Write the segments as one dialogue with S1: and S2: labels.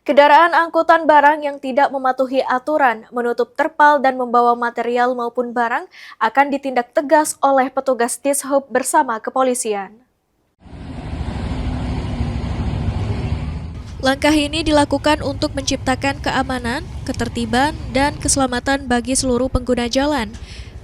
S1: Kendaraan angkutan barang yang tidak mematuhi aturan, menutup terpal dan membawa material maupun barang akan ditindak tegas oleh petugas Dishub bersama kepolisian. Langkah ini dilakukan untuk menciptakan keamanan, ketertiban, dan keselamatan bagi seluruh pengguna jalan.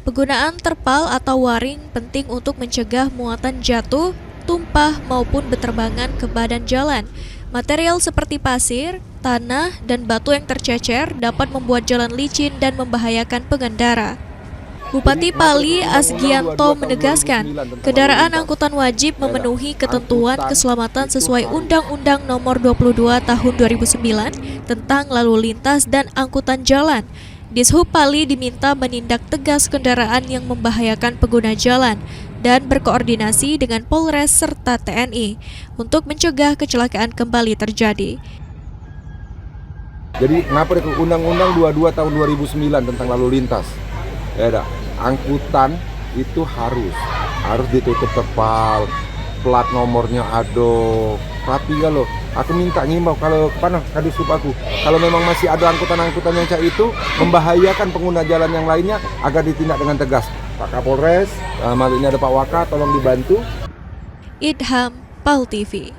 S1: Penggunaan terpal atau waring penting untuk mencegah muatan jatuh, tumpah, maupun berterbangan ke badan jalan. Material seperti pasir, tanah, dan batu yang tercecer dapat membuat jalan licin dan membahayakan pengendara. Bupati Pali Asgianto menegaskan, kendaraan angkutan wajib memenuhi ketentuan keselamatan sesuai Undang-Undang Nomor 22 Tahun 2009 tentang lalu lintas dan angkutan jalan. Dishub Pali diminta menindak tegas kendaraan yang membahayakan pengguna jalan dan berkoordinasi dengan Polres serta TNI untuk mencegah kecelakaan kembali terjadi.
S2: Jadi kenapa itu Undang-Undang 22 tahun 2009 tentang lalu lintas? Ya, angkutan itu harus ditutup terpal, plat nomornya ada. Tapi kalau aku minta ngimbau kalau Kadishub aku, kalau memang masih ada angkutan-angkutan yang kayak itu membahayakan pengguna jalan yang lainnya agar ditindak dengan tegas. Pak Kapolres, ini ada Pak Waka, tolong dibantu.
S1: Idham, PAL TV.